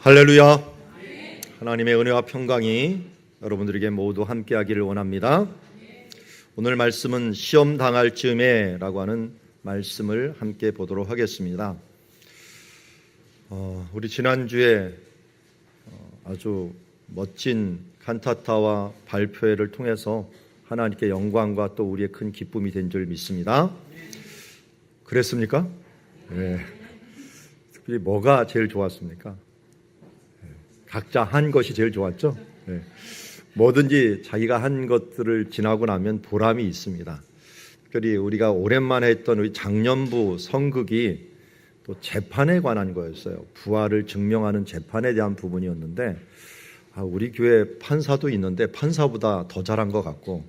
할렐루야. 하나님의 은혜와 평강이 여러분들에게 모두 함께하기를 원합니다. 오늘 말씀은 시험 당할 즈음에 라고 하는 말씀을 함께 보도록 하겠습니다. 우리 지난주에 아주 멋진 칸타타와 발표회를 통해서 하나님께 영광과 또 우리의 큰 기쁨이 된 줄 믿습니다. 그랬습니까? 네. 특별히 뭐가 제일 좋았습니까? 각자 한 것이 제일 좋았죠. 네. 뭐든지 자기가 한 것들을 지나고 나면 보람이 있습니다. 특별히 우리가 오랜만에 했던 우리 장년부 성극이 또 재판에 관한 거였어요. 부활을 증명하는 재판에 대한 부분이었는데 우리 교회 판사도 있는데 판사보다 더 잘한 것 같고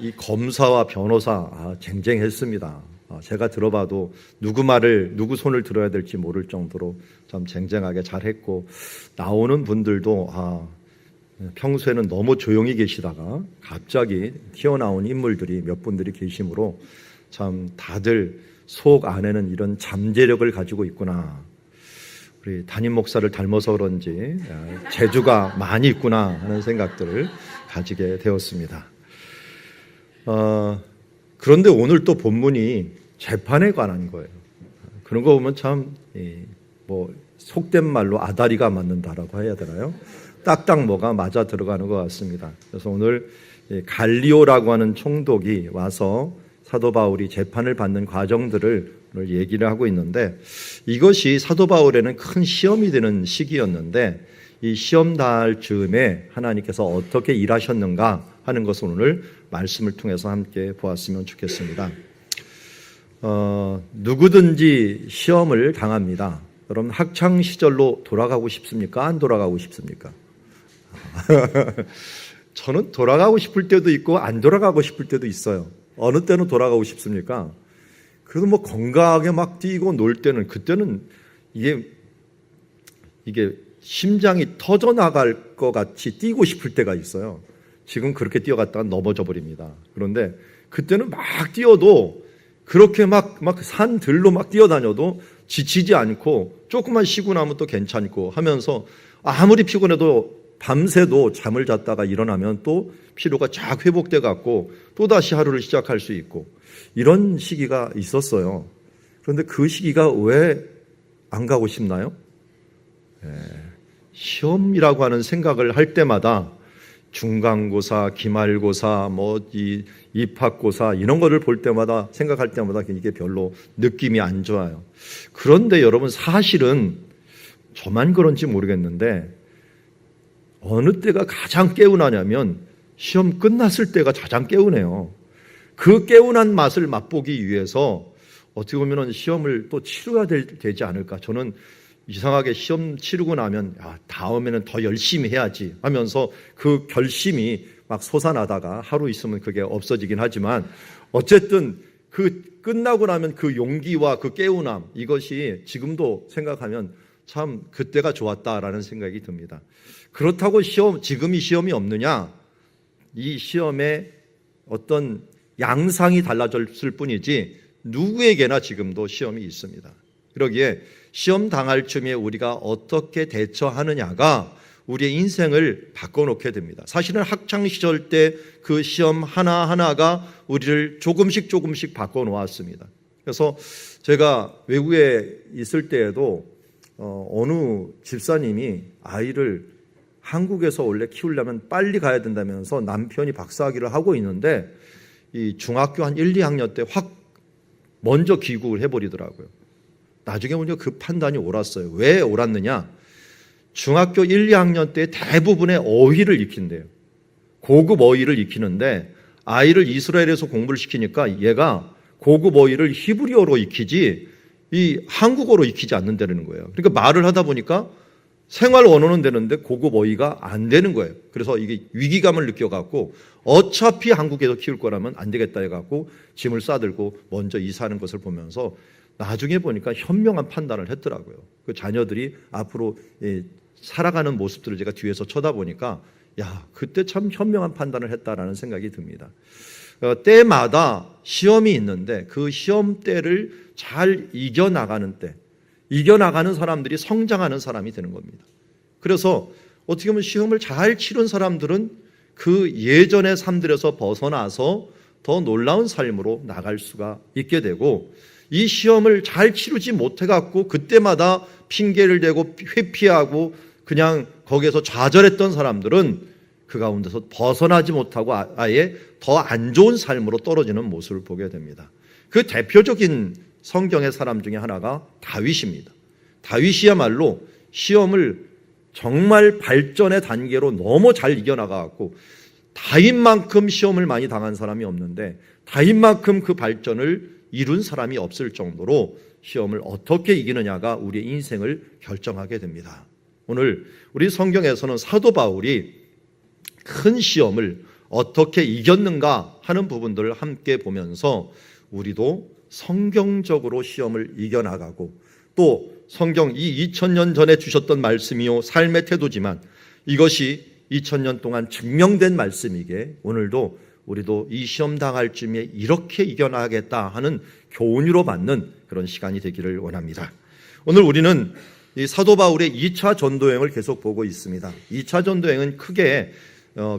이 검사와 변호사 쟁쟁했습니다. 제가 들어봐도 누구 손을 들어야 될지 모를 정도로 참 쟁쟁하게 잘했고, 나오는 분들도 평소에는 너무 조용히 계시다가 갑자기 튀어나온 인물들이 몇 분들이 계시므로 참 다들 속 안에는 이런 잠재력을 가지고 있구나, 우리 담임 목사를 닮아서 그런지 재주가 많이 있구나 하는 생각들을 가지게 되었습니다. 그런데 오늘 또 본문이 재판에 관한 거예요. 그런 거 보면 참 속된 말로 아다리가 맞는다라고 해야 되나요? 딱딱 뭐가 맞아 들어가는 것 같습니다. 그래서 오늘 갈리오라고 하는 총독이 와서 사도 바울이 재판을 받는 과정들을 오늘 얘기를 하고 있는데, 이것이 사도 바울에는 큰 시험이 되는 시기였는데, 이 시험 당할 즈음에 하나님께서 어떻게 일하셨는가 하는 것을 오늘 말씀을 통해서 함께 보았으면 좋겠습니다. 누구든지 시험을 당합니다. 여러분, 학창 시절로 돌아가고 싶습니까? 안 돌아가고 싶습니까? 저는 돌아가고 싶을 때도 있고 안 돌아가고 싶을 때도 있어요. 어느 때는 돌아가고 싶습니까? 그래도 뭐 건강하게 막 뛰고 놀 때는, 그때는 이게 심장이 터져 나갈 것 같이 뛰고 싶을 때가 있어요. 지금 그렇게 뛰어갔다가 넘어져 버립니다. 그런데 그때는 막 뛰어도, 그렇게 막 산들로 막 뛰어다녀도 지치지 않고 조금만 쉬고 나면 또 괜찮고 하면서, 아무리 피곤해도 밤새도 잠을 잤다가 일어나면 또 피로가 쫙 회복돼 갖고 또다시 하루를 시작할 수 있고, 이런 시기가 있었어요. 그런데 그 시기가 왜 안 가고 싶나요? 시험이라고 하는 생각을 할 때마다 중간고사, 기말고사, 입학고사 이런 거를 볼 때마다, 생각할 때마다 이게 별로 느낌이 안 좋아요. 그런데 여러분, 사실은 저만 그런지 모르겠는데 어느 때가 가장 개운하냐면 시험 끝났을 때가 가장 개운해요. 그 개운한 맛을 맛보기 위해서 어떻게 보면 시험을 또 치러야 되지 않을까. 저는 이상하게 시험 치르고 나면 다음에는 더 열심히 해야지 하면서 그 결심이 막 솟아나다가 하루 있으면 그게 없어지긴 하지만, 어쨌든 그 끝나고 나면 그 용기와 그 개운함, 이것이 지금도 생각하면 참 그때가 좋았다라는 생각이 듭니다. 그렇다고 지금이 시험이 없느냐? 이 시험의 어떤 양상이 달라졌을 뿐이지 누구에게나 지금도 시험이 있습니다. 그러기에 시험 당할 즈음에 우리가 어떻게 대처하느냐가 우리의 인생을 바꿔놓게 됩니다. 사실은 학창시절 때 그 시험 하나하나가 우리를 조금씩 바꿔놓았습니다. 그래서 제가 외국에 있을 때에도 어느 집사님이 아이를 한국에서 원래 키우려면 빨리 가야 된다면서 남편이 박사학위를 하고 있는데 이 중학교 한 1, 2학년 때 확 먼저 귀국을 해버리더라고요. 나중에 보니까 그 판단이 옳았어요. 왜 옳았느냐? 중학교 1, 2학년 때 대부분의 어휘를 익힌대요. 고급 어휘를 익히는데 아이를 이스라엘에서 공부를 시키니까 얘가 고급 어휘를 히브리어로 익히지 이 한국어로 익히지 않는다는 거예요. 그러니까 말을 하다 보니까 생활 언어는 되는데 고급 어휘가 안 되는 거예요. 그래서 이게 위기감을 느껴갖고 어차피 한국에서 키울 거라면 안 되겠다 해갖고 짐을 싸들고 먼저 이사하는 것을 보면서 나중에 보니까 현명한 판단을 했더라고요. 그 자녀들이 앞으로 살아가는 모습들을 제가 뒤에서 쳐다보니까 그때 참 현명한 판단을 했다라는 생각이 듭니다. 때마다 시험이 있는데 그 시험 때를 잘 이겨나가는 때, 이겨나가는 사람들이 성장하는 사람이 되는 겁니다. 그래서 어떻게 보면 시험을 잘 치른 사람들은 그 예전의 삶들에서 벗어나서 더 놀라운 삶으로 나갈 수가 있게 되고, 이 시험을 잘 치르지 못해갖고 그때마다 핑계를 대고 회피하고 그냥 거기에서 좌절했던 사람들은 그 가운데서 벗어나지 못하고 아예 더 안 좋은 삶으로 떨어지는 모습을 보게 됩니다. 그 대표적인 성경의 사람 중에 하나가 다윗입니다. 다윗이야말로 시험을 정말 발전의 단계로 너무 잘 이겨나가고, 다윗만큼 시험을 많이 당한 사람이 없는데 다윗만큼 그 발전을 이룬 사람이 없을 정도로 시험을 어떻게 이기느냐가 우리의 인생을 결정하게 됩니다. 오늘 우리 성경에서는 사도 바울이 큰 시험을 어떻게 이겼는가 하는 부분들을 함께 보면서 우리도 성경적으로 시험을 이겨나가고, 또 성경 이 2000년 전에 주셨던 말씀이요 삶의 태도지만 이것이 2000년 동안 증명된 말씀이기에 오늘도 우리도 이 시험 당할 쯤에 이렇게 이겨나가겠다 하는 교훈으로 받는 그런 시간이 되기를 원합니다. 오늘 우리는 이 사도 바울의 2차 전도여행을 계속 보고 있습니다. 2차 전도여행은 크게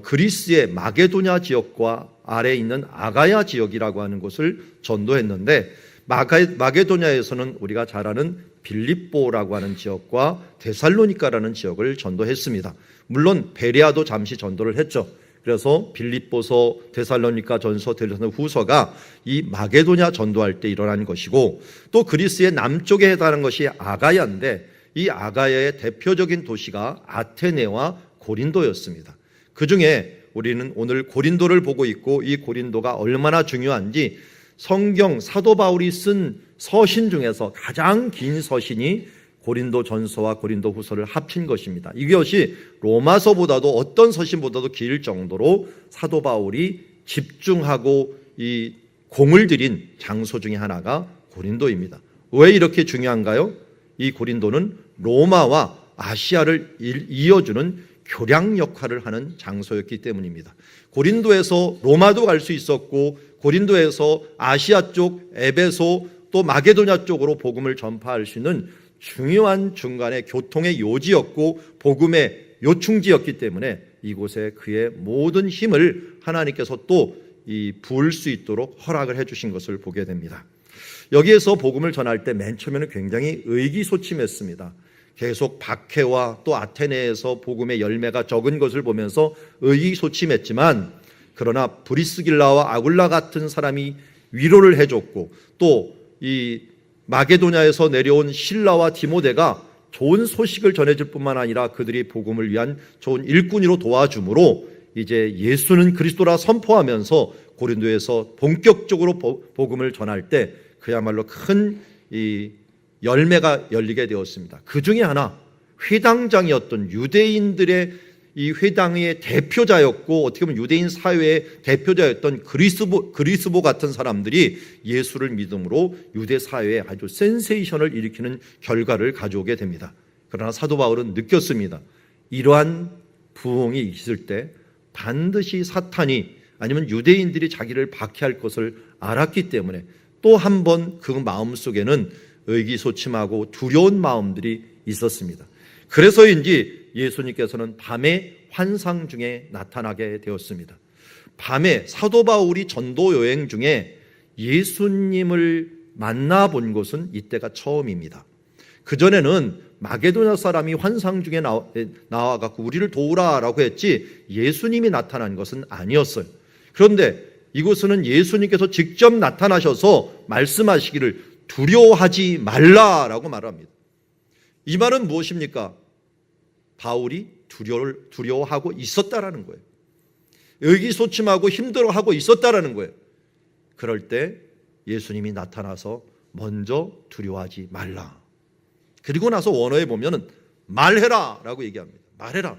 그리스의 마게도냐 지역과 아래에 있는 아가야 지역이라고 하는 곳을 전도했는데, 마게도냐에서는 우리가 잘 아는 빌립보라고 하는 지역과 데살로니가라는 지역을 전도했습니다. 물론 베레아도 잠시 전도를 했죠. 그래서 빌립보서, 데살로니가 전서, 데살로니가 후서가 이 마게도냐 전도할 때 일어난 것이고, 또 그리스의 남쪽에 해당하는 것이 아가야인데 이 아가야의 대표적인 도시가 아테네와 고린도였습니다. 그 중에 우리는 오늘 고린도를 보고 있고, 이 고린도가 얼마나 중요한지 성경 사도 바울이 쓴 서신 중에서 가장 긴 서신이 고린도 전서와 고린도 후서를 합친 것입니다. 이것이 로마서보다도 어떤 서신보다도 길 정도로 사도 바울이 집중하고 이 공을 들인 장소 중에 하나가 고린도입니다. 왜 이렇게 중요한가요? 이 고린도는 로마와 아시아를 이어주는 교량 역할을 하는 장소였기 때문입니다. 고린도에서 로마도 갈 수 있었고, 고린도에서 아시아 쪽 에베소 또 마게도냐 쪽으로 복음을 전파할 수 있는 중요한 중간의 교통의 요지였고 복음의 요충지였기 때문에 이곳에 그의 모든 힘을 하나님께서 또 부을 수 있도록 허락을 해주신 것을 보게 됩니다. 여기에서 복음을 전할 때 맨 처음에는 굉장히 의기소침했습니다. 계속 박해와 또 아테네에서 복음의 열매가 적은 것을 보면서 의기소침했지만, 그러나 브리스길라와 아굴라 같은 사람이 위로를 해줬고, 또 이 마게도냐에서 내려온 실라와 디모데가 좋은 소식을 전해줄 뿐만 아니라 그들이 복음을 위한 좋은 일꾼으로 도와줌으로 이제 예수는 그리스도라 선포하면서 고린도에서 본격적으로 복음을 전할 때 그야말로 큰 이 열매가 열리게 되었습니다. 그 중에 하나, 회당장이었던 유대인들의 이 회당의 대표자였고 어떻게 보면 유대인 사회의 대표자였던 그리스보 같은 사람들이 예수를 믿음으로 유대 사회에 아주 센세이션을 일으키는 결과를 가져오게 됩니다. 그러나 사도 바울은 느꼈습니다. 이러한 부흥이 있을 때 반드시 사탄이 아니면 유대인들이 자기를 박해할 것을 알았기 때문에 또 한 번 그 마음속에는 의기소침하고 두려운 마음들이 있었습니다. 그래서인지 예수님께서는 밤에 환상 중에 나타나게 되었습니다. 밤에 사도 바울이 전도 여행 중에 예수님을 만나본 것은 이때가 처음입니다. 그전에는 마게도냐 사람이 환상 중에 나와갖고 우리를 도우라라고 했지 예수님이 나타난 것은 아니었어요. 그런데 이곳은 예수님께서 직접 나타나셔서 말씀하시기를 두려워하지 말라라고 말합니다. 이 말은 무엇입니까? 바울이 두려워하고 있었다라는 거예요. 의기소침하고 힘들어하고 있었다라는 거예요. 그럴 때 예수님이 나타나서 먼저 두려워하지 말라. 그리고 나서 원어에 보면은 말해라 라고 얘기합니다. 말해라.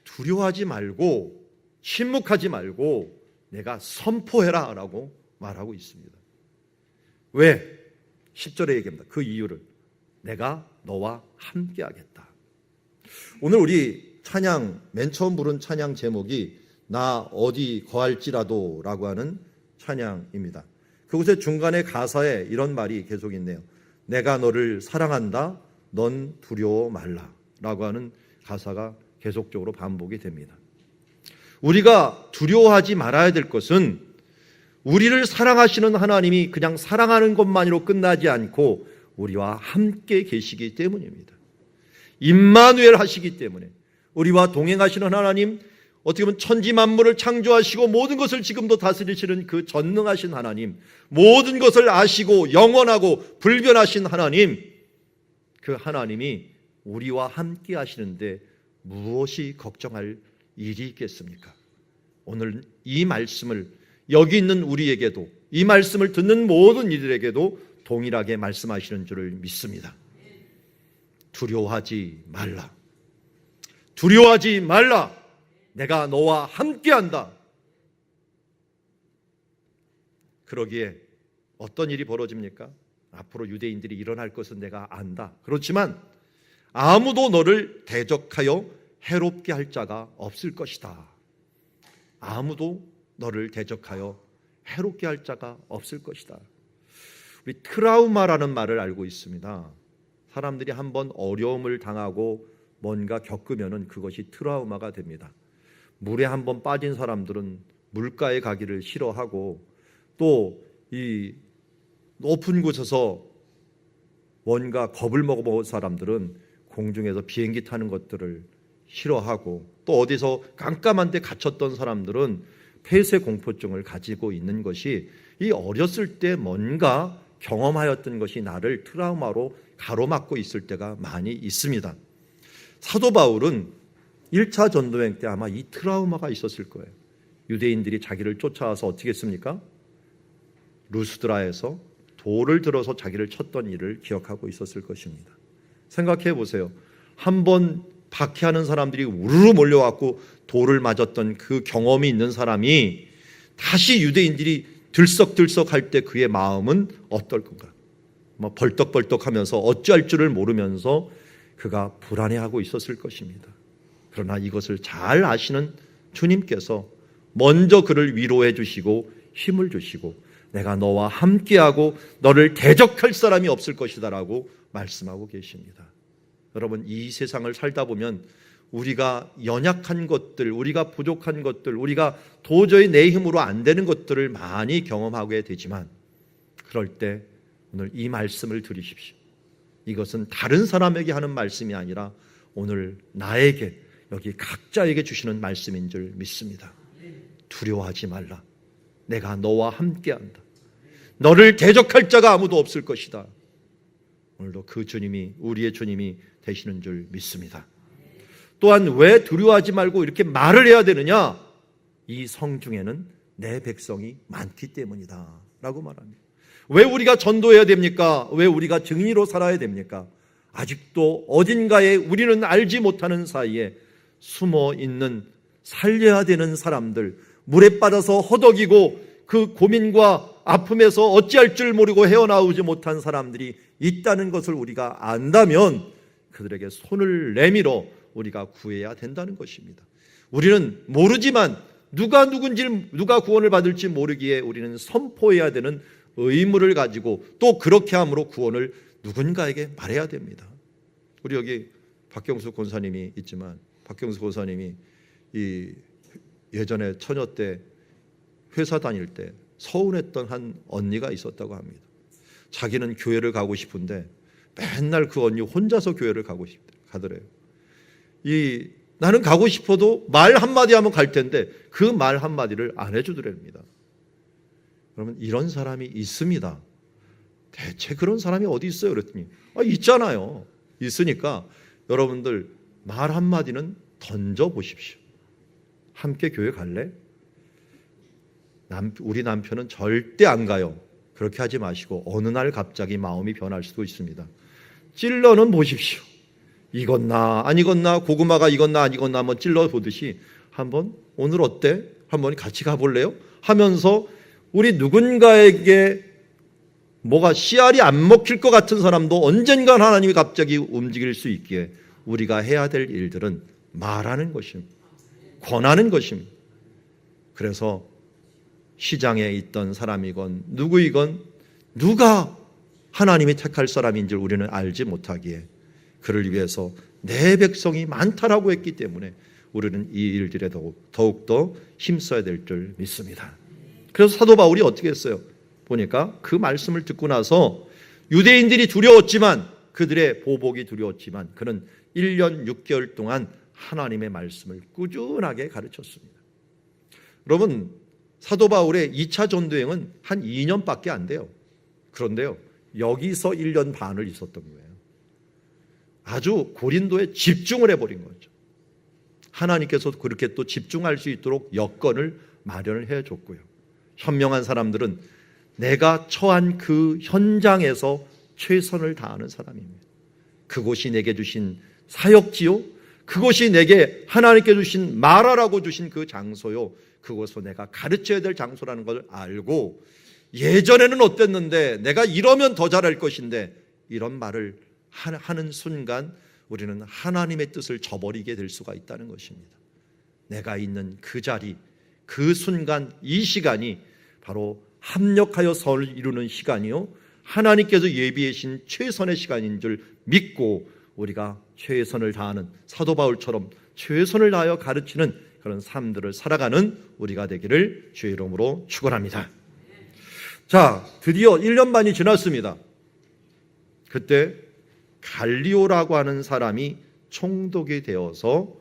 두려워하지 말고 침묵하지 말고 내가 선포해라 라고 말하고 있습니다. 왜? 10절에 얘기합니다. 그 이유를. 내가 너와 함께하겠다. 오늘 우리 찬양, 맨 처음 부른 찬양 제목이 나 어디 거할지라도 라고 하는 찬양입니다. 그곳의 중간에 가사에 이런 말이 계속 있네요. 내가 너를 사랑한다. 넌 두려워 말라. 라고 하는 가사가 계속적으로 반복이 됩니다. 우리가 두려워하지 말아야 될 것은 우리를 사랑하시는 하나님이 그냥 사랑하는 것만으로 끝나지 않고 우리와 함께 계시기 때문입니다. 임마누엘 하시기 때문에 우리와 동행하시는 하나님, 어떻게 보면 천지 만물을 창조하시고 모든 것을 지금도 다스리시는 그 전능하신 하나님, 모든 것을 아시고 영원하고 불변하신 하나님, 그 하나님이 우리와 함께 하시는데 무엇이 걱정할 일이 있겠습니까? 오늘 이 말씀을 여기 있는 우리에게도, 이 말씀을 듣는 모든 이들에게도 동일하게 말씀하시는 줄을 믿습니다. 두려워하지 말라. 두려워하지 말라. 내가 너와 함께한다. 그러기에 어떤 일이 벌어집니까? 앞으로 유대인들이 일어날 것은 내가 안다. 그렇지만 아무도 너를 대적하여 해롭게 할 자가 없을 것이다. 아무도 너를 대적하여 해롭게 할 자가 없을 것이다. 우리 트라우마라는 말을 알고 있습니다. 사람들이 한번 어려움을 당하고 뭔가 겪으면은 그것이 트라우마가 됩니다. 물에 한번 빠진 사람들은 물가에 가기를 싫어하고, 또 이 높은 곳에서 뭔가 겁을 먹어본 사람들은 공중에서 비행기 타는 것들을 싫어하고, 또 어디서 깜깜한 데 갇혔던 사람들은 폐쇄 공포증을 가지고 있는 것이, 이 어렸을 때 뭔가 경험하였던 것이 나를 트라우마로 가로막고 있을 때가 많이 있습니다. 사도 바울은 1차 전도행 때 아마 이 트라우마가 있었을 거예요. 유대인들이 자기를 쫓아와서 어떻게 했습니까? 루스드라에서 돌을 들어서 자기를 쳤던 일을 기억하고 있었을 것입니다. 생각해 보세요. 한번 박해하는 사람들이 우르르 몰려왔고 돌을 맞았던 그 경험이 있는 사람이 다시 유대인들이 들썩들썩할 때 그의 마음은 어떨 건가? 벌떡벌떡하면서 어찌할 줄을 모르면서 그가 불안해하고 있었을 것입니다. 그러나 이것을 잘 아시는 주님께서 먼저 그를 위로해 주시고 힘을 주시고, 내가 너와 함께하고 너를 대적할 사람이 없을 것이다 라고 말씀하고 계십니다. 여러분, 이 세상을 살다 보면 우리가 연약한 것들, 우리가 부족한 것들, 우리가 도저히 내 힘으로 안 되는 것들을 많이 경험하게 되지만, 그럴 때 오늘 이 말씀을 들으십시오. 이것은 다른 사람에게 하는 말씀이 아니라 오늘 나에게, 여기 각자에게 주시는 말씀인 줄 믿습니다. 두려워하지 말라. 내가 너와 함께한다. 너를 대적할 자가 아무도 없을 것이다. 오늘도 그 주님이, 우리의 주님이 되시는 줄 믿습니다. 또한 왜 두려워하지 말고 이렇게 말을 해야 되느냐? 이 성중에는 내 백성이 많기 때문이다 라고 말합니다. 왜 우리가 전도해야 됩니까? 왜 우리가 증인으로 살아야 됩니까? 아직도 어딘가에 우리는 알지 못하는 사이에 숨어 있는, 살려야 되는 사람들, 물에 빠져서 허덕이고 그 고민과 아픔에서 어찌할 줄 모르고 헤어나오지 못한 사람들이 있다는 것을 우리가 안다면 그들에게 손을 내밀어 우리가 구해야 된다는 것입니다. 우리는 모르지만 누가 누군지, 누가 구원을 받을지 모르기에 우리는 선포해야 되는 의무를 가지고, 또 그렇게 함으로 구원을 누군가에게 말해야 됩니다. 우리 여기 박경수 권사님이 있지만, 박경수 권사님이 이 예전에 처녀 때 회사 다닐 때 서운했던 한 언니가 있었다고 합니다. 자기는 교회를 가고 싶은데 맨날 그 언니 혼자서 교회를 가더래요. 나는 가고 싶어도 말 한마디 하면 갈 텐데 그 말 한마디를 안 해주더랍니다. 그러면 이런 사람이 있습니다. 대체 그런 사람이 어디 있어요? 그랬더니 있잖아요. 있으니까 여러분들 말 한마디는 던져보십시오. 함께 교회 갈래? 우리 남편은 절대 안 가요. 그렇게 하지 마시고 어느 날 갑자기 마음이 변할 수도 있습니다. 찔러는 보십시오. 익었나 안 익었나, 고구마가 익었나 안 익었나 한번 찔러보듯이 한번 오늘 어때? 한번 같이 가볼래요? 하면서 우리 누군가에게 뭐가 씨알이 안 먹힐 것 같은 사람도 언젠간 하나님이 갑자기 움직일 수 있기에 우리가 해야 될 일들은 말하는 것입니다. 권하는 것입니다. 그래서 시장에 있던 사람이건 누구이건 누가 하나님이 택할 사람인 줄 우리는 알지 못하기에 그를 위해서 내 백성이 많다라고 했기 때문에 우리는 이 일들에 더욱더 힘써야 될 줄 믿습니다. 그래서 사도 바울이 어떻게 했어요? 보니까 그 말씀을 듣고 나서 유대인들이 두려웠지만, 그들의 보복이 두려웠지만 그는 1년 6개월 동안 하나님의 말씀을 꾸준하게 가르쳤습니다. 여러분, 사도 바울의 2차 전도여행은 한 2년밖에 안 돼요. 그런데요, 여기서 1년 반을 있었던 거예요. 아주 고린도에 집중을 해버린 거죠. 하나님께서 그렇게 또 집중할 수 있도록 여건을 마련을 해줬고요. 현명한 사람들은 내가 처한 그 현장에서 최선을 다하는 사람입니다. 그곳이 내게 주신 사역지요, 그곳이 내게 하나님께 주신 말하라고 주신 그 장소요, 그곳은 내가 가르쳐야 될 장소라는 걸 알고, 예전에는 어땠는데 내가 이러면 더 잘할 것인데, 이런 말을 하는 순간 우리는 하나님의 뜻을 저버리게 될 수가 있다는 것입니다. 내가 있는 그 자리, 그 순간, 이 시간이 바로 합력하여 선을 이루는 시간이요, 하나님께서 예비하신 최선의 시간인 줄 믿고 우리가 최선을 다하는, 사도 바울처럼 최선을 다하여 가르치는 그런 삶들을 살아가는 우리가 되기를 주의 이름으로 축원합니다. 자, 드디어 1년 반이 지났습니다. 그때 갈리오라고 하는 사람이 총독이 되어서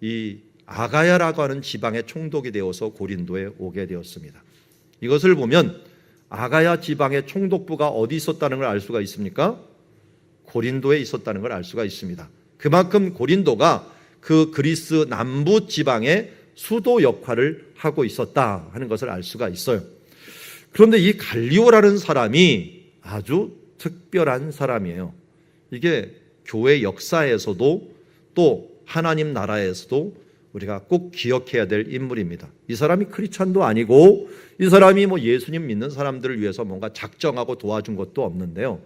이 아가야라고 하는 지방의 총독이 되어서 고린도에 오게 되었습니다. 이것을 보면 아가야 지방의 총독부가 어디 있었다는 걸 알 수가 있습니까? 고린도에 있었다는 걸 알 수가 있습니다. 그만큼 고린도가 그 그리스 남부 지방의 수도 역할을 하고 있었다 하는 것을 알 수가 있어요. 그런데 이 갈리오라는 사람이 아주 특별한 사람이에요. 이게 교회 역사에서도 또 하나님 나라에서도 우리가 꼭 기억해야 될 인물입니다. 이 사람이 크리스찬도 아니고, 이 사람이 뭐 예수님 믿는 사람들을 위해서 뭔가 작정하고 도와준 것도 없는데요,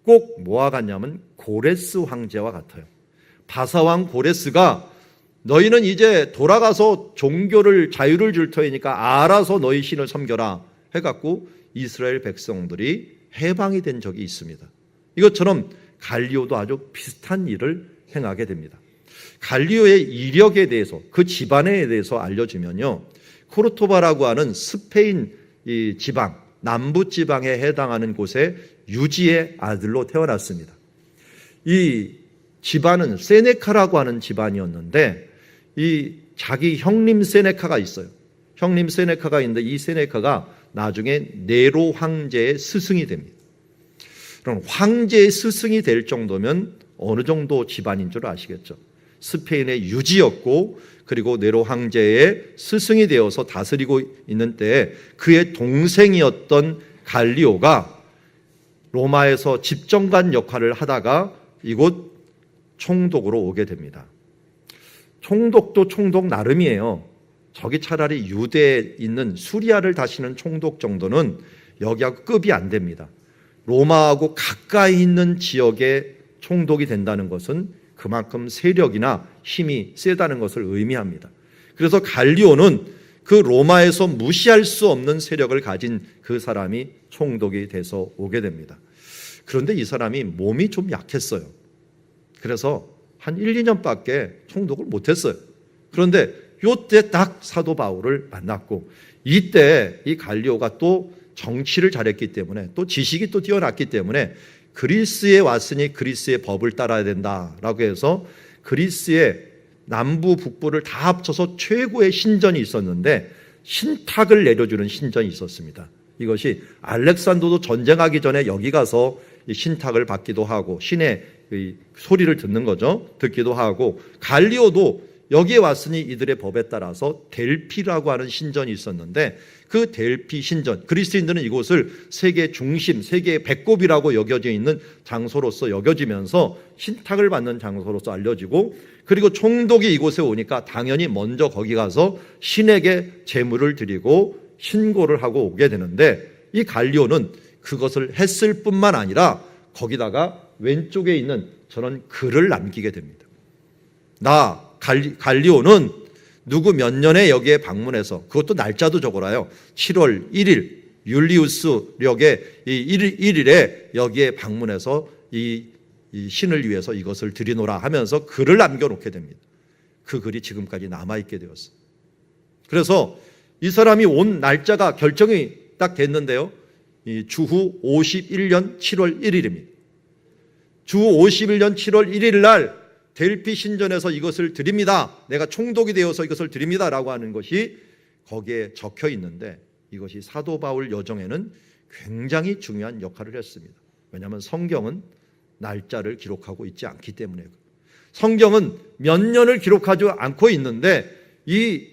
꼭 뭐와 같냐면 고레스 황제와 같아요. 바사왕 고레스가 너희는 이제 돌아가서 종교를, 자유를 줄 터이니까 알아서 너희 신을 섬겨라 해갖고 이스라엘 백성들이 해방이 된 적이 있습니다. 이것처럼 갈리오도 아주 비슷한 일을 행하게 됩니다. 갈리오의 이력에 대해서, 그 집안에 대해서 알려주면요, 코르토바라고 하는 스페인 이 지방, 남부 지방에 해당하는 곳에 유지의 아들로 태어났습니다. 이 집안은 세네카라고 하는 집안이었는데, 이 자기 형님 세네카가 있어요. 형님 세네카가 있는데 이 세네카가 나중에 네로 황제의 스승이 됩니다. 그럼 황제의 스승이 될 정도면 어느 정도 집안인 줄 아시겠죠? 스페인의 유지였고, 그리고 네로 황제의 스승이 되어서 다스리고 있는 때에 그의 동생이었던 갈리오가 로마에서 집정관 역할을 하다가 이곳 총독으로 오게 됩니다. 총독도 총독 나름이에요. 저기 차라리 유대에 있는 수리아를 다스리는 총독 정도는 여기하고 급이 안 됩니다. 로마하고 가까이 있는 지역의 총독이 된다는 것은 그만큼 세력이나 힘이 세다는 것을 의미합니다. 그래서 갈리오는 그 로마에서 무시할 수 없는 세력을 가진 그 사람이 총독이 돼서 오게 됩니다. 그런데 이 사람이 몸이 좀 약했어요. 그래서 한 1, 2년밖에 총독을 못했어요. 그런데 이때 딱 사도 바울을 만났고, 이때 이 갈리오가 또 정치를 잘했기 때문에, 또 지식이 또 뛰어났기 때문에 그리스에 왔으니 그리스의 법을 따라야 된다라고 해서 그리스의 남부 북부를 다 합쳐서 최고의 신전이 있었는데 신탁을 내려주는 신전이 있었습니다. 이것이 알렉산더도 전쟁하기 전에 여기 가서 신탁을 받기도 하고 신의 소리를 듣는 거죠. 듣기도 하고, 갈리오도 여기에 왔으니 이들의 법에 따라서 델피라고 하는 신전이 있었는데 그 델피 신전, 그리스인들은 이곳을 세계 중심, 세계의 배꼽이라고 여겨져 있는 장소로서 여겨지면서 신탁을 받는 장소로서 알려지고, 그리고 총독이 이곳에 오니까 당연히 먼저 거기 가서 신에게 제물을 드리고 신고를 하고 오게 되는데, 이 갈리오는 그것을 했을 뿐만 아니라 거기다가 왼쪽에 있는 저런 글을 남기게 됩니다. 나 갈리오는 누구 몇 년에 여기에 방문해서, 그것도 날짜도 적어놔요. 7월 1일 율리우스력의 이 1일에 여기에 방문해서 이 신을 위해서 이것을 드리노라 하면서 글을 남겨놓게 됩니다. 그 글이 지금까지 남아있게 되었어요. 그래서 이 사람이 온 날짜가 결정이 딱 됐는데요. 이 주후 51년 7월 1일입니다. 주후 51년 7월 1일 날 델피 신전에서 이것을 드립니다. 내가 총독이 되어서 이것을 드립니다라고 하는 것이 거기에 적혀 있는데, 이것이 사도 바울 여정에는 굉장히 중요한 역할을 했습니다. 왜냐하면 성경은 날짜를 기록하고 있지 않기 때문에. 성경은 몇 년을 기록하지 않고 있는데, 이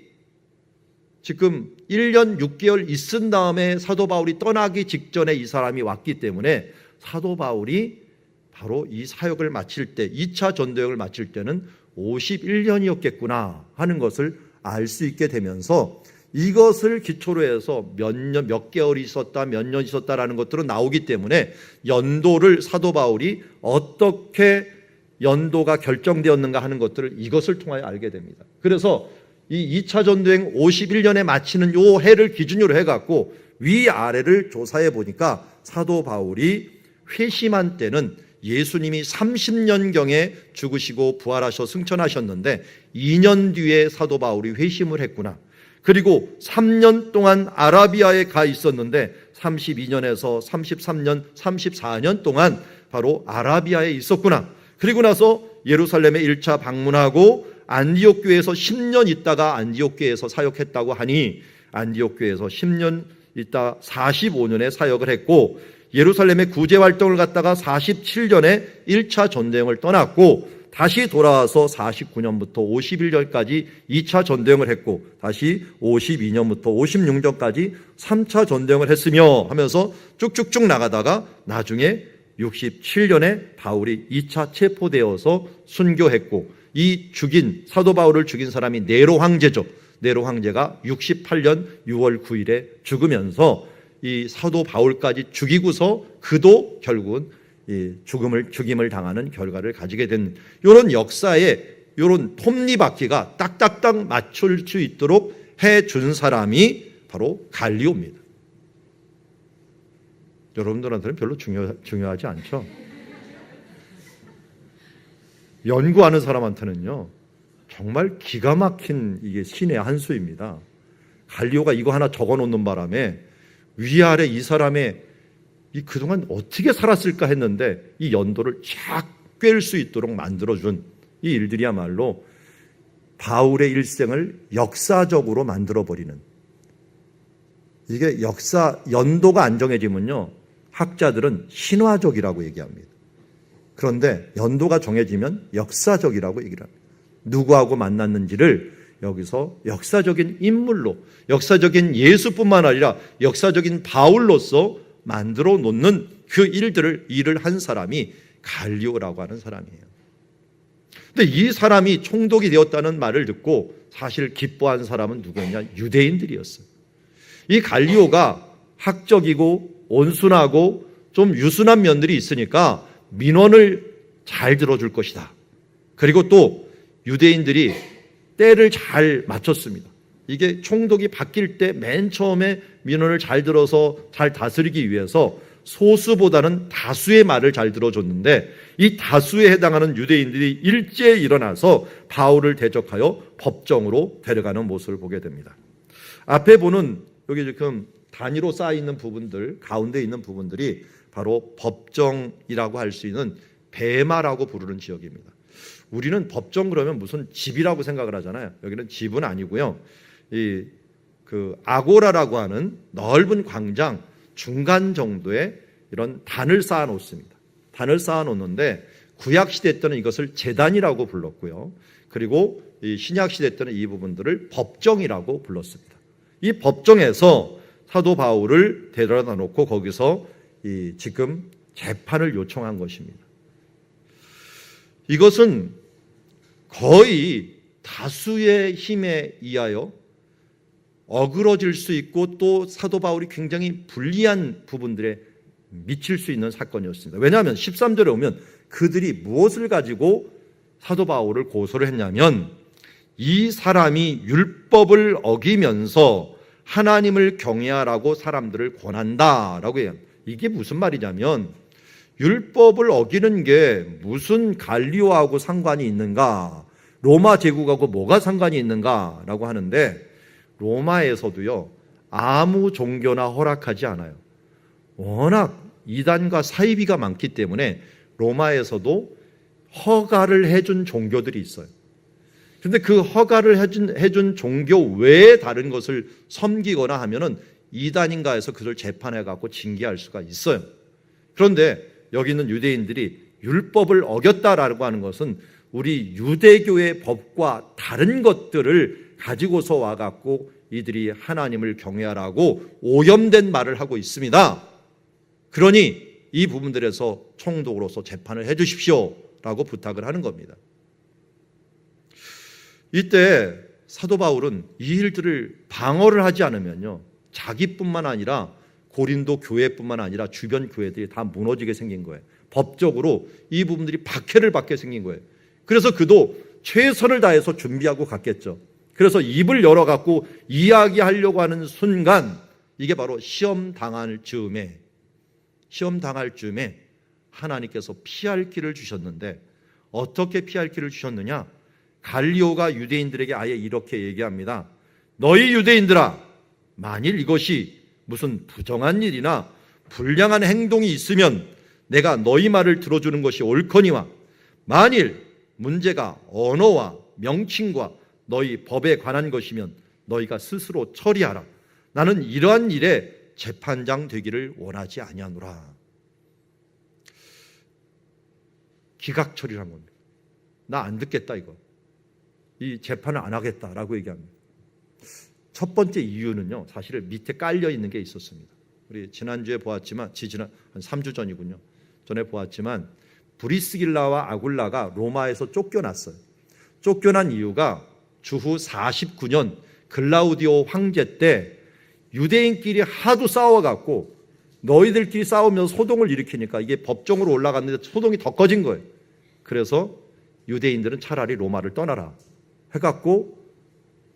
지금 1년 6개월 있은 다음에 사도 바울이 떠나기 직전에 이 사람이 왔기 때문에 사도 바울이 바로 이 사역을 마칠 때, 2차 전도여행을 마칠 때는 51년이었겠구나 하는 것을 알 수 있게 되면서, 이것을 기초로 해서 몇 개월이 있었다, 몇 년 있었다라는 것들은 나오기 때문에 연도를 사도 바울이 어떻게 연도가 결정되었는가 하는 것들을 이것을 통하여 알게 됩니다. 그래서 이 2차 전도행 51년에 마치는 요 해를 기준으로 해갖고 위아래를 조사해 보니까 사도 바울이 회심한 때는 예수님이 30년경에 죽으시고 부활하셔 승천하셨는데 2년 뒤에 사도 바울이 회심을 했구나. 그리고 3년 동안 아라비아에 가 있었는데 32년에서 33년, 34년 동안 바로 아라비아에 있었구나. 그리고 나서 예루살렘에 1차 방문하고 안디옥 교회에서 10년 있다가 안디옥 교회에서 사역했다고 하니 안디옥 교회에서 10년 있다 45년에 사역을 했고, 예루살렘의 구제 활동을 갔다가 47년에 1차 전도여행을 떠났고, 다시 돌아와서 49년부터 51년까지 2차 전도여행을 했고, 다시 52년부터 56년까지 3차 전도여행을 했으며 하면서 쭉쭉쭉 나가다가 나중에 67년에 바울이 2차 체포되어서 순교했고, 이 사도 바울을 죽인 사람이 네로 황제죠. 네로 황제가 68년 6월 9일에 죽으면서 이 사도 바울까지 죽이고서 그도 결국은 죽임을 당하는 결과를 가지게 된 이런 역사에 이런 톱니바퀴가 딱딱딱 맞출 수 있도록 해준 사람이 바로 갈리오입니다. 여러분들한테는 별로 중요하지 않죠? 연구하는 사람한테는요, 정말 기가 막힌 이게 신의 한 수입니다. 갈리오가 이거 하나 적어 놓는 바람에 위아래 이 사람의 그동안 어떻게 살았을까 했는데 이 연도를 쫙 꿰을 수 있도록 만들어준 이 일들이야말로 바울의 일생을 역사적으로 만들어버리는, 이게 연도가 안 정해지면요, 학자들은 신화적이라고 얘기합니다. 그런데 연도가 정해지면 역사적이라고 얘기를 합니다. 누구하고 만났는지를 여기서 역사적인 인물로, 역사적인 예수뿐만 아니라 역사적인 바울로서 만들어 놓는 그 일을 한 사람이 갈리오라고 하는 사람이에요. 근데 이 사람이 총독이 되었다는 말을 듣고 사실 기뻐한 사람은 누구였냐? 유대인들이었어요. 이 갈리오가 학적이고 온순하고 좀 유순한 면들이 있으니까 민원을 잘 들어줄 것이다. 그리고 또 유대인들이 때를 잘 맞췄습니다. 이게 총독이 바뀔 때 맨 처음에 민원을 잘 들어서 잘 다스리기 위해서 소수보다는 다수의 말을 잘 들어줬는데, 이 다수에 해당하는 유대인들이 일제히 일어나서 바울을 대적하여 법정으로 데려가는 모습을 보게 됩니다. 앞에 보는 여기 지금 단위로 쌓여 있는 부분들, 가운데 있는 부분들이 바로 법정이라고 할 수 있는 베마라고 부르는 지역입니다. 우리는 법정 그러면 무슨 집이라고 생각을 하잖아요. 여기는 집은 아니고요. 아고라라고 하는 넓은 광장 중간 정도에 이런 단을 쌓아 놓습니다. 단을 쌓아 놓는데 구약 시대 때는 이것을 제단이라고 불렀고요. 그리고 이 신약 시대 때는 이 부분들을 법정이라고 불렀습니다. 이 법정에서 사도 바울을 데려다 놓고 거기서 지금 재판을 요청한 것입니다. 이것은 거의 다수의 힘에 의하여 어그러질 수 있고 또 사도 바울이 굉장히 불리한 부분들에 미칠 수 있는 사건이었습니다. 왜냐하면 13절에 오면 그들이 무엇을 가지고 사도 바울을 고소를 했냐면, 이 사람이 율법을 어기면서 하나님을 경외하라고 사람들을 권한다라고 해요. 이게 무슨 말이냐면 율법을 어기는 게 무슨 갈리오하고 상관이 있는가, 로마 제국하고 뭐가 상관이 있는가라고 하는데, 로마에서도요 아무 종교나 허락하지 않아요. 워낙 이단과 사이비가 많기 때문에 로마에서도 허가를 해준 종교들이 있어요. 그런데 그 허가를 해준 종교 외에 다른 것을 섬기거나 하면은 이단인가 해서 그걸 재판해 갖고 징계할 수가 있어요. 그런데 여기 있는 유대인들이 율법을 어겼다라고 하는 것은 우리 유대교의 법과 다른 것들을 가지고서 와갖고 이들이 하나님을 경외하라고 오염된 말을 하고 있습니다. 그러니 이 부분들에서 총독으로서 재판을 해 주십시오 라고 부탁을 하는 겁니다. 이때 사도 바울은 이 일들을 방어를 하지 않으면요 자기뿐만 아니라 고린도 교회뿐만 아니라 주변 교회들이 다 무너지게 생긴 거예요. 법적으로 이 부분들이 박해를 받게 생긴 거예요. 그래서 그도 최선을 다해서 준비하고 갔겠죠. 그래서 입을 열어갖고 이야기하려고 하는 순간 이게 바로 시험 당할 즈음에 하나님께서 피할 길을 주셨는데, 어떻게 피할 길을 주셨느냐? 갈리오가 유대인들에게 아예 이렇게 얘기합니다. 너희 유대인들아, 만일 이것이 무슨 부정한 일이나 불량한 행동이 있으면 내가 너희 말을 들어주는 것이 옳거니와, 만일 문제가 언어와 명칭과 너희 법에 관한 것이면 너희가 스스로 처리하라. 나는 이러한 일에 재판장 되기를 원하지 아니하노라. 기각 처리를 한 겁니다. 나 안 듣겠다 이거. 이 재판을 안 하겠다라고 얘기합니다. 첫 번째 이유는요, 사실은 밑에 깔려 있는 게 있었습니다. 우리 지난주에 보았지만, 한 3주 전이군요. 전에 보았지만 브리스길라와 아굴라가 로마에서 쫓겨났어요. 쫓겨난 이유가 주후 49년 글라우디오 황제 때 유대인끼리 하도 싸워갖고 너희들끼리 싸우면서 소동을 일으키니까 이게 법정으로 올라갔는데 소동이 더 커진 거예요. 그래서 유대인들은 차라리 로마를 떠나라 해갖고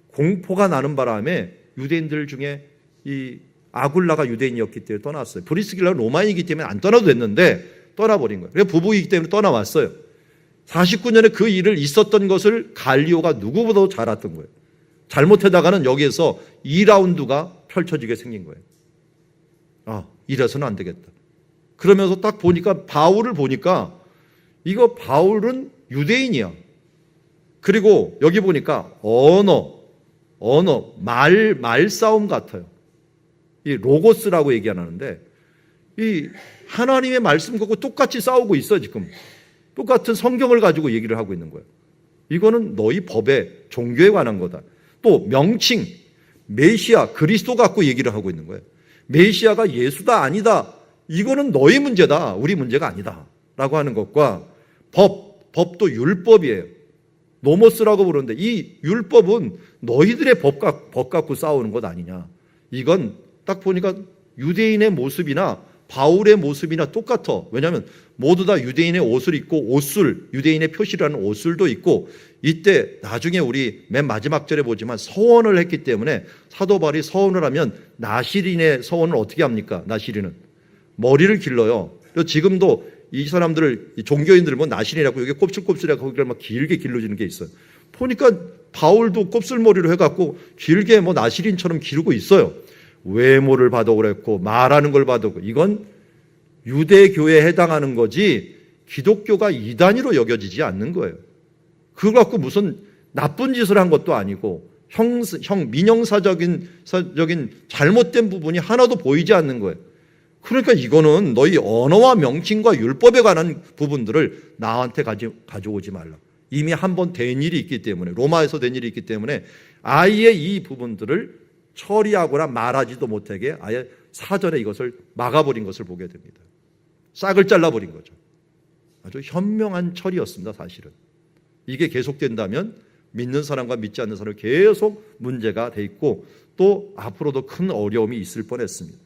공포가 나는 바람에 유대인들 중에 이 아굴라가 유대인이었기 때문에 떠났어요. 브리스길라는 로마인이기 때문에 안 떠나도 됐는데 떠나버린 거예요. 그래서 부부이기 때문에 떠나왔어요. 49년에 그 일을 있었던 것을 갈리오가 누구보다도 잘 알았던 거예요. 잘못하다가는 여기에서 2라운드가 펼쳐지게 생긴 거예요. 이래서는 안 되겠다. 그러면서 딱 보니까 바울을 보니까 이거 바울은 유대인이야. 그리고 여기 보니까 언어, 말싸움 같아요. 이 로고스라고 얘기 안 하는데 이 하나님의 말씀 갖고 똑같이 싸우고 있어 지금. 똑같은 성경을 가지고 얘기를 하고 있는 거예요. 이거는 너희 법에 종교에 관한 거다. 또 명칭, 메시아, 그리스도 갖고 얘기를 하고 있는 거예요. 메시아가 예수다 아니다. 이거는 너희 문제다. 우리 문제가 아니다. 라고 하는 것과 법도 율법이에요. 노모스라고 부르는데 이 율법은 너희들의 법 갖고 싸우는 것 아니냐. 이건 딱 보니까 유대인의 모습이나 바울의 모습이나 똑같아. 왜냐하면 모두 다 유대인의 옷을 입고 옷술, 유대인의 표시라는 옷술도 있고, 이때 나중에 우리 맨 마지막 절에 보지만 서원을 했기 때문에 사도 바울이 서원을 하면 나시린의 서원을 어떻게 합니까? 나시린은 머리를 길러요. 그래서 지금도 이 사람들을 종교인들 뭐 나시린이라고 여기 곱슬곱슬하고 거기를 막 길게 길러주는 게 있어요. 보니까 바울도 곱슬머리로 해갖고 길게 뭐 나시린처럼 기르고 있어요. 외모를 봐도 그랬고 말하는 걸 봐도 이건 유대교에 해당하는 거지 기독교가 이단위로 여겨지지 않는 거예요. 그걸 갖고 무슨 나쁜 짓을 한 것도 아니고 민형사적인 잘못된 부분이 하나도 보이지 않는 거예요. 그러니까 이거는 너희 언어와 명칭과 율법에 관한 부분들을 나한테 가져오지 말라. 이미 한 번 된 일이 있기 때문에, 로마에서 된 일이 있기 때문에 아예 이 부분들을 처리하거나 말하지도 못하게 아예 사전에 이것을 막아버린 것을 보게 됩니다. 싹을 잘라버린 거죠. 아주 현명한 처리였습니다. 사실은 이게 계속된다면 믿는 사람과 믿지 않는 사람이 계속 문제가 돼 있고 또 앞으로도 큰 어려움이 있을 뻔했습니다.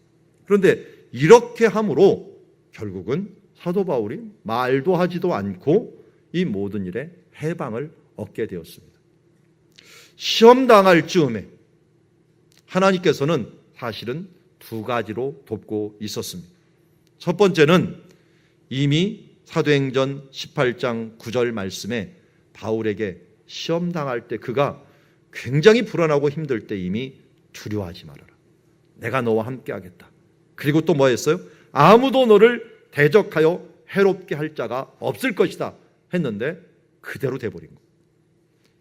그런데 이렇게 함으로 결국은 사도 바울이 말도 하지도 않고 이 모든 일에 해방을 얻게 되었습니다. 시험 당할 즈음에 하나님께서는 사실은 두 가지로 돕고 있었습니다. 첫 번째는 이미 사도행전 18장 9절 말씀에 바울에게 시험당할 때 그가 굉장히 불안하고 힘들 때 이미 두려워하지 말아라. 내가 너와 함께 하겠다. 그리고 또 뭐 했어요? 아무도 너를 대적하여 해롭게 할 자가 없을 것이다 했는데 그대로 돼버린 거예요.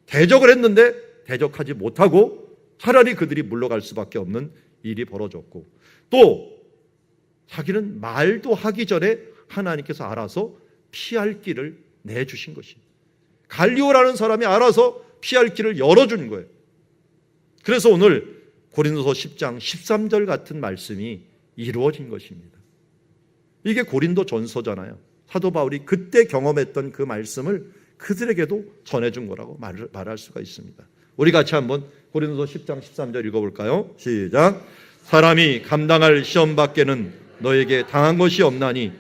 대적을 했는데 대적하지 못하고 차라리 그들이 물러갈 수밖에 없는 일이 벌어졌고, 또 자기는 말도 하기 전에 하나님께서 알아서 피할 길을 내주신 것입니다. 갈리오라는 사람이 알아서 피할 길을 열어준 거예요. 그래서 오늘 고린도서 10장 13절 같은 말씀이 이루어진 것입니다. 이게 고린도 전서잖아요. 사도 바울이 그때 경험했던 그 말씀을 그들에게도 전해준 거라고 말할 수가 있습니다. 우리 같이 한번 고린도서 10장 13절 읽어볼까요? 시작. 사람이 감당할 시험 밖에는 너에게 당한 것이 없나니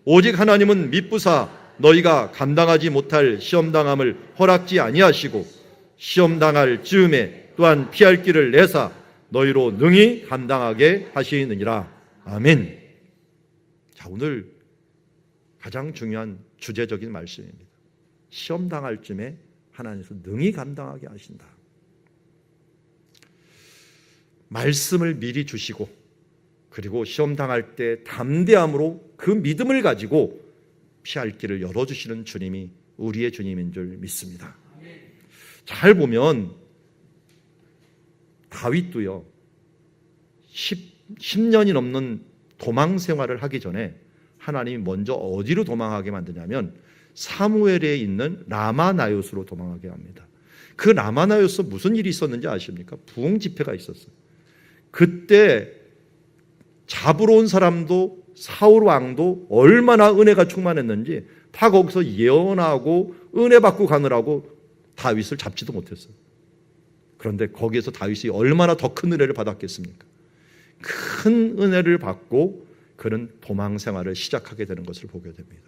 오직 하나님은 미쁘사 너희가 감당하지 못할 시험당함을 허락지 아니하시고 시험당할 즈음에 또한 피할 길을 내사 너희로 능히 감당하게 하시느니라. 아멘. 자, 오늘 가장 중요한 주제적인 말씀입니다. 시험당할 쯤에 하나님께서 능히 감당하게 하신다. 말씀을 미리 주시고 그리고 시험당할 때 담대함으로 그 믿음을 가지고 피할 길을 열어주시는 주님이 우리의 주님인 줄 믿습니다. 잘 보면 다윗도요 10년이 넘는 도망 생활을 하기 전에 하나님이 먼저 어디로 도망하게 만드냐면 사무엘에 있는 라마나요스로 도망하게 합니다. 그 라마나요스 무슨 일이 있었는지 아십니까? 부흥 집회가 있었어요. 그때 잡으러 온 사람도 사울 왕도 얼마나 은혜가 충만했는지 다 거기서 예언하고 은혜 받고 가느라고 다윗을 잡지도 못했어요. 그런데 거기에서 다윗이 얼마나 더 큰 은혜를 받았겠습니까? 큰 은혜를 받고 그는 도망 생활을 시작하게 되는 것을 보게 됩니다.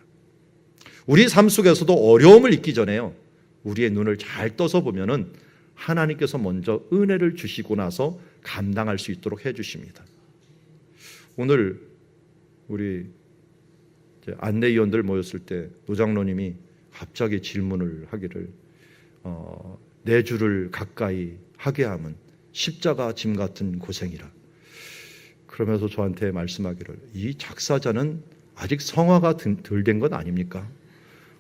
우리 삶 속에서도 어려움을 잊기 전에요, 우리의 눈을 잘 떠서 보면은 하나님께서 먼저 은혜를 주시고 나서 감당할 수 있도록 해주십니다. 오늘 우리 안내위원들 모였을 때 노장로님이 갑자기 질문을 하기를 4주를 가까이 하게 함은 십자가 짐 같은 고생이라. 그러면서 저한테 말씀하기를 이 작사자는 아직 성화가 덜 된 것 아닙니까?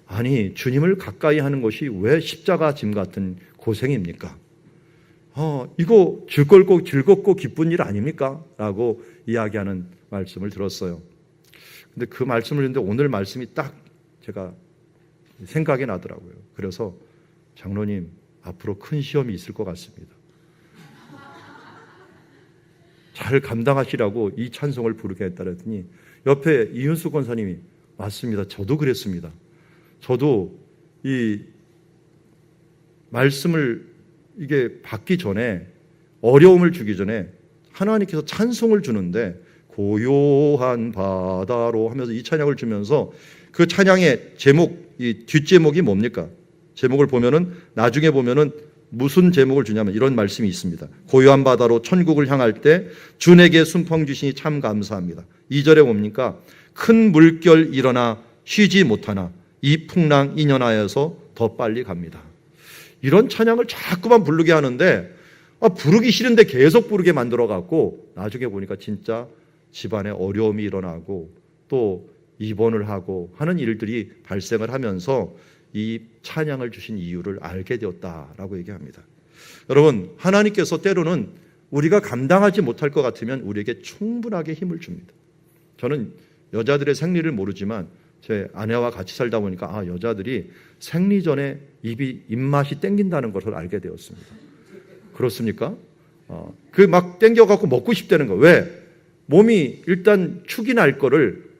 아니 주님을 가까이 하는 것이 왜 십자가 짐 같은 고생입니까? 이거 즐겁고 기쁜 일 아닙니까? 라고 이야기하는 말씀을 들었어요. 근데 그 말씀을 듣는데 오늘 말씀이 딱 제가 생각이 나더라고요. 그래서 장로님 앞으로 큰 시험이 있을 것 같습니다. 잘 감당하시라고 이 찬송을 부르게 했다 그랬더니 옆에 이윤수 권사님이 맞습니다. 저도 그랬습니다. 저도 이 말씀을 이게 받기 전에 어려움을 주기 전에 하나님께서 찬송을 주는데 고요한 바다로 하면서 이 찬양을 주면서 그 찬양의 제목, 이 뒷제목이 뭡니까? 제목을 보면은 나중에 보면은 무슨 제목을 주냐면 이런 말씀이 있습니다. 고요한 바다로 천국을 향할 때 주에게 순풍 주시니 참 감사합니다. 2절에 뭡니까? 큰 물결 일어나 쉬지 못하나 이 풍랑 인연하여서 더 빨리 갑니다. 이런 찬양을 자꾸만 부르게 하는데 부르기 싫은데 계속 부르게 만들어갖고 나중에 보니까 진짜 집안에 어려움이 일어나고 또 입원을 하고 하는 일들이 발생을 하면서 이 찬양을 주신 이유를 알게 되었다라고 얘기합니다. 여러분, 하나님께서 때로는 우리가 감당하지 못할 것 같으면 우리에게 충분하게 힘을 줍니다. 저는 여자들의 생리를 모르지만 제 아내와 같이 살다 보니까 여자들이 생리 전에 입맛이 땡긴다는 것을 알게 되었습니다. 그렇습니까? 그 막 땡겨갖고 먹고 싶다는 거. 왜? 몸이 일단 축이 날 거를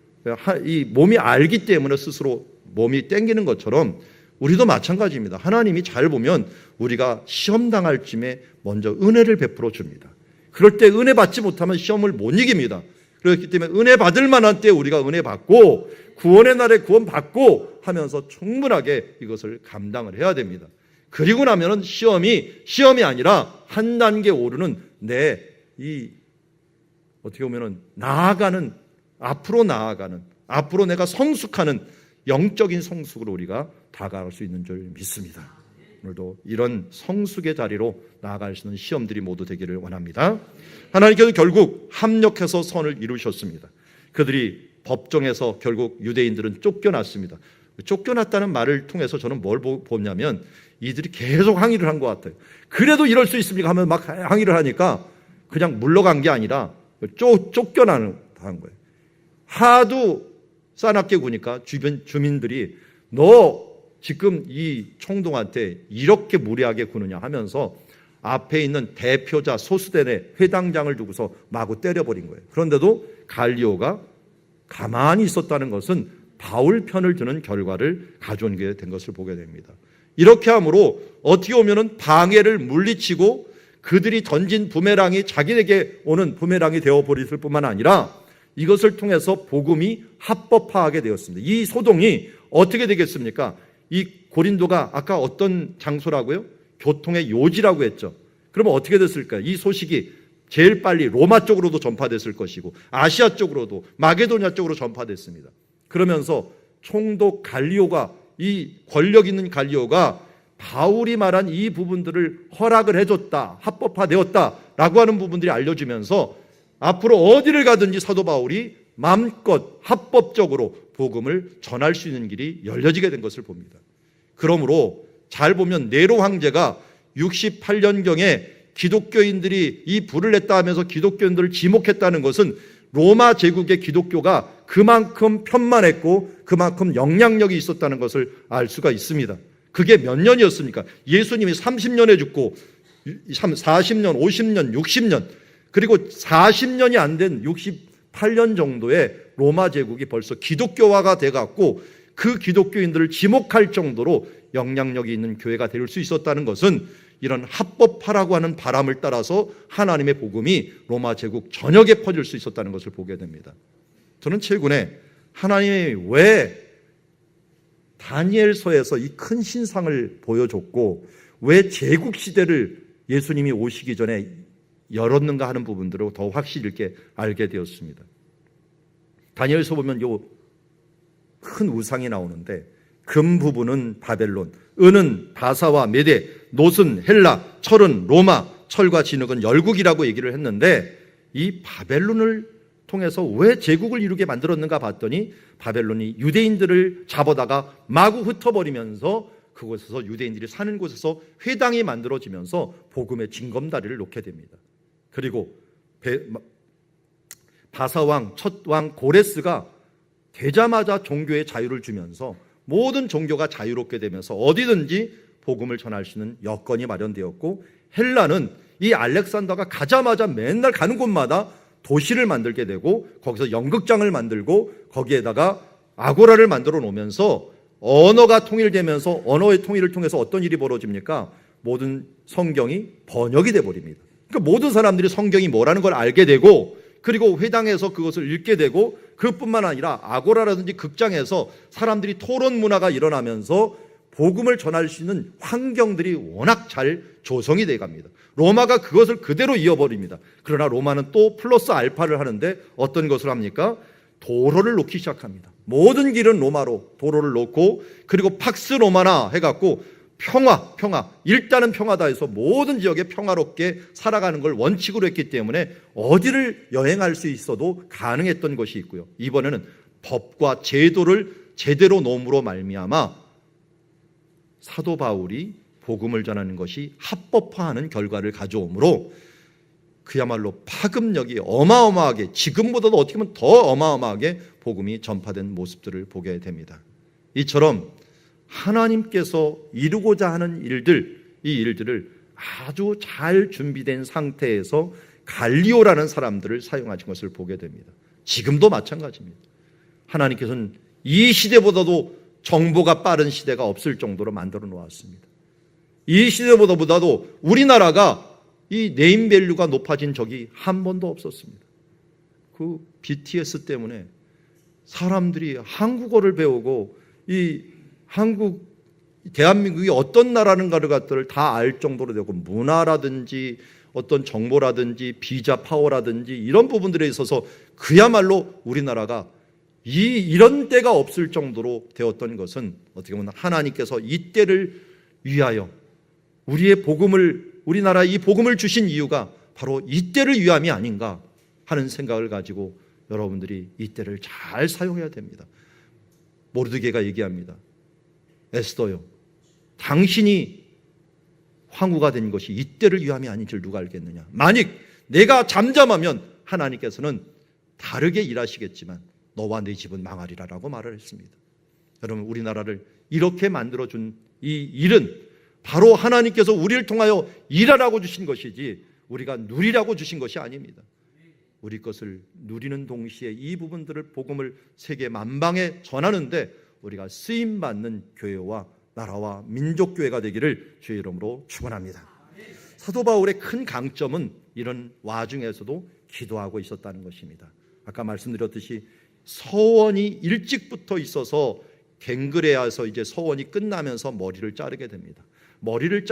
이 몸이 알기 때문에 스스로 몸이 땡기는 것처럼 우리도 마찬가지입니다. 하나님이 잘 보면 우리가 시험 당할 쯤에 먼저 은혜를 베풀어 줍니다. 그럴 때 은혜 받지 못하면 시험을 못 이깁니다. 그렇기 때문에 은혜 받을 만한 때 우리가 은혜 받고 구원의 날에 구원 받고 하면서 충분하게 이것을 감당을 해야 됩니다. 그리고 나면은 시험이 아니라 한 단계 오르는 내 이 어떻게 보면은 앞으로 나아가는, 앞으로 내가 성숙하는 영적인 성숙으로 우리가 다가갈 수 있는 줄 믿습니다. 오늘도 이런 성숙의 자리로 나아갈 수 있는 시험들이 모두 되기를 원합니다. 하나님께서 결국 합력해서 선을 이루셨습니다. 그들이 법정에서 결국 유대인들은 쫓겨났습니다. 쫓겨났다는 말을 통해서 저는 뭘 보냐면 이들이 계속 항의를 한 것 같아요. 그래도 이럴 수 있습니까 하면 막 항의를 하니까 그냥 물러간 게 아니라 쫓겨나는 거예요. 하도 싸납게 구니까 주변 주민들이 너 지금 이 총독한테 이렇게 무례하게 구느냐 하면서 앞에 있는 대표자 소수대의 회당장을 두고서 마구 때려버린 거예요. 그런데도 갈리오가 가만히 있었다는 것은 바울 편을 드는 결과를 가져온 게 된 것을 보게 됩니다. 이렇게 함으로 어떻게 보면 방해를 물리치고 그들이 던진 부메랑이 자기에게 오는 부메랑이 되어버렸을 뿐만 아니라 이것을 통해서 복음이 합법화하게 되었습니다. 이 소동이 어떻게 되겠습니까? 이 고린도가 아까 어떤 장소라고요? 교통의 요지라고 했죠. 그러면 어떻게 됐을까요? 이 소식이 제일 빨리 로마 쪽으로도 전파됐을 것이고 아시아 쪽으로도 마게도냐 쪽으로 전파됐습니다. 그러면서 총독 갈리오가, 이 권력 있는 갈리오가 바울이 말한 이 부분들을 허락을 해줬다, 합법화되었다라고 하는 부분들이 알려지면서 앞으로 어디를 가든지 사도 바울이 마음껏 합법적으로 복음을 전할 수 있는 길이 열려지게 된 것을 봅니다. 그러므로 잘 보면 네로 황제가 68년경에 기독교인들이 이 불을 냈다 하면서 기독교인들을 지목했다는 것은 로마 제국의 기독교가 그만큼 편만했고 그만큼 영향력이 있었다는 것을 알 수가 있습니다. 그게 몇 년이었습니까? 예수님이 30년에 죽고 40년, 50년, 60년, 그리고 40년이 안 된 68년 정도의 로마 제국이 벌써 기독교화가 돼갖고 그 기독교인들을 지목할 정도로 영향력이 있는 교회가 될 수 있었다는 것은 이런 합법화라고 하는 바람을 따라서 하나님의 복음이 로마 제국 전역에 퍼질 수 있었다는 것을 보게 됩니다. 저는 최근에 하나님이 왜 다니엘서에서 이 큰 신상을 보여줬고 왜 제국 시대를 예수님이 오시기 전에 열었는가 하는 부분들을 더 확실히 있게 알게 되었습니다. 다니엘서 보면 요 큰 우상이 나오는데 금 부분은 바벨론, 은은 바사와 메데, 놋은 헬라, 철은 로마, 철과 진흙은 열국이라고 얘기를 했는데 이 바벨론을 통해서 왜 제국을 이루게 만들었는가 봤더니 바벨론이 유대인들을 잡아다가 마구 흩어버리면서 그곳에서 유대인들이 사는 곳에서 회당이 만들어지면서 복음의 징검다리를 놓게 됩니다. 그리고 바사왕, 첫왕 고레스가 되자마자 종교의 자유를 주면서 모든 종교가 자유롭게 되면서 어디든지 복음을 전할 수 있는 여건이 마련되었고, 헬라는 이 알렉산더가 가자마자 맨날 가는 곳마다 도시를 만들게 되고 거기서 연극장을 만들고 거기에다가 아고라를 만들어 놓으면서 언어가 통일되면서 언어의 통일을 통해서 어떤 일이 벌어집니까? 모든 성경이 번역이 돼버립니다. 그러니까 모든 사람들이 성경이 뭐라는 걸 알게 되고 그리고 회당에서 그것을 읽게 되고 그뿐만 아니라 아고라라든지 극장에서 사람들이 토론 문화가 일어나면서 복음을 전할 수 있는 환경들이 워낙 잘 조성이 돼 갑니다. 로마가 그것을 그대로 이어버립니다. 그러나 로마는 또 플러스 알파를 하는데 어떤 것을 합니까? 도로를 놓기 시작합니다. 모든 길은 로마로 도로를 놓고 그리고 팍스 로마나 해갖고 평화, 일단은 평화다 해서 모든 지역에 평화롭게 살아가는 걸 원칙으로 했기 때문에 어디를 여행할 수 있어도 가능했던 것이 있고요. 이번에는 법과 제도를 제대로 놓음으로 말미암아 사도 바울이 복음을 전하는 것이 합법화하는 결과를 가져오므로 그야말로 파급력이 어마어마하게, 지금보다도 어떻게 보면 더 어마어마하게 복음이 전파된 모습들을 보게 됩니다. 이처럼 하나님께서 이루고자 하는 일들, 이 일들을 아주 잘 준비된 상태에서 갈리오라는 사람들을 사용하신 것을 보게 됩니다. 지금도 마찬가지입니다. 하나님께서는 이 시대보다도 정보가 빠른 시대가 없을 정도로 만들어 놓았습니다. 이 시대보다도 우리나라가 이 네임밸류가 높아진 적이 한 번도 없었습니다. 그 BTS 때문에 사람들이 한국어를 배우고 이 대한민국이 어떤 나라는가를 다 알 정도로 되고 문화라든지 어떤 정보라든지 비자 파워라든지 이런 부분들에 있어서 그야말로 우리나라가 이런 때가 없을 정도로 되었던 것은 어떻게 보면 하나님께서 이 때를 위하여 우리나라에 이 복음을 주신 이유가 바로 이 때를 위함이 아닌가 하는 생각을 가지고 여러분들이 이 때를 잘 사용해야 됩니다. 모르드게가 얘기합니다. 에스더요, 당신이 황후가 된 것이 이 때를 위함이 아닌 줄 누가 알겠느냐. 만약 내가 잠잠하면 하나님께서는 다르게 일하시겠지만 너와 네 집은 망하리라라고 말을 했습니다. 여러분, 우리나라를 이렇게 만들어준 이 일은 바로 하나님께서 우리를 통하여 일하라고 주신 것이지 우리가 누리라고 주신 것이 아닙니다. 우리 것을 누리는 동시에 이 부분들을 복음을 세계 만방에 전하는데 우리가 쓰임받는 교회와 나라와 민족교회가 되기를 주의 이름으로 축원합니다. 사도 바울의 큰 강점은 이런 와중에서도 기도하고 있었다는 것입니다. 아까 말씀드렸듯이 서원이 일찍부터 있어서 갱그레아에서 이제 서원이 끝나면서 머리를 자르게 됩니다. 머리를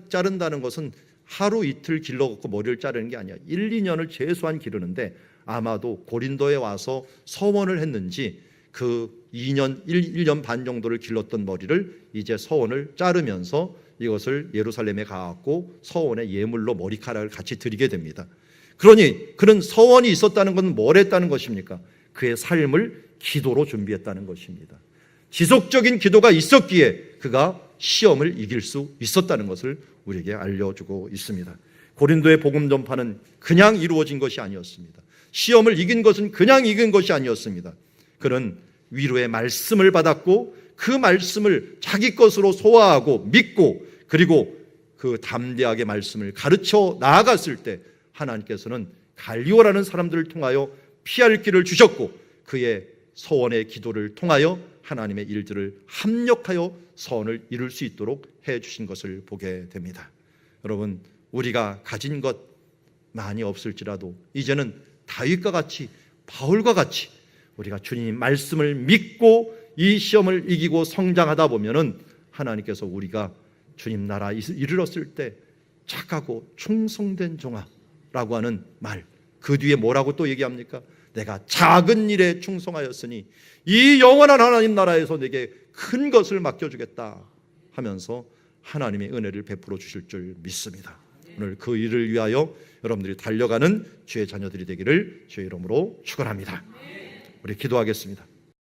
자른다는 것은 하루 이틀 길러갖고 머리를 자르는 게 아니야. 1, 2년을 최소한 기르는데 아마도 고린도에 와서 서원을 했는지 그 1년 반 정도를 길렀던 머리를 이제 서원을 자르면서 이것을 예루살렘에 가갖고 서원의 예물로 머리카락을 같이 드리게 됩니다. 그러니 그런 서원이 있었다는 건 뭘 했다는 것입니까? 그의 삶을 기도로 준비했다는 것입니다. 지속적인 기도가 있었기에 그가 시험을 이길 수 있었다는 것을 우리에게 알려주고 있습니다. 고린도의 복음 전파는 그냥 이루어진 것이 아니었습니다. 시험을 이긴 것은 그냥 이긴 것이 아니었습니다. 그는 위로의 말씀을 받았고 그 말씀을 자기 것으로 소화하고 믿고 그리고 그 담대하게 말씀을 가르쳐 나아갔을 때 하나님께서는 갈리오라는 사람들을 통하여 피할 길을 주셨고 그의 서원의 기도를 통하여 하나님의 일들을 합력하여 서원을 이룰 수 있도록 해주신 것을 보게 됩니다. 여러분, 우리가 가진 것 많이 없을지라도 이제는 다윗과 같이 바울과 같이 우리가 주님 말씀을 믿고 이 시험을 이기고 성장하다 보면은 하나님께서 우리가 주님 나라 이르렀을 때 착하고 충성된 종아라고 하는 말, 그 뒤에 뭐라고 또 얘기합니까? 내가 작은 일에 충성하였으니 이 영원한 하나님 나라에서 내게 큰 것을 맡겨주겠다 하면서 하나님의 은혜를 베풀어 주실 줄 믿습니다. 오늘 그 일을 위하여 여러분들이 달려가는 주의 자녀들이 되기를 주의 이름으로 축원합니다. 우리 기도하겠습니다.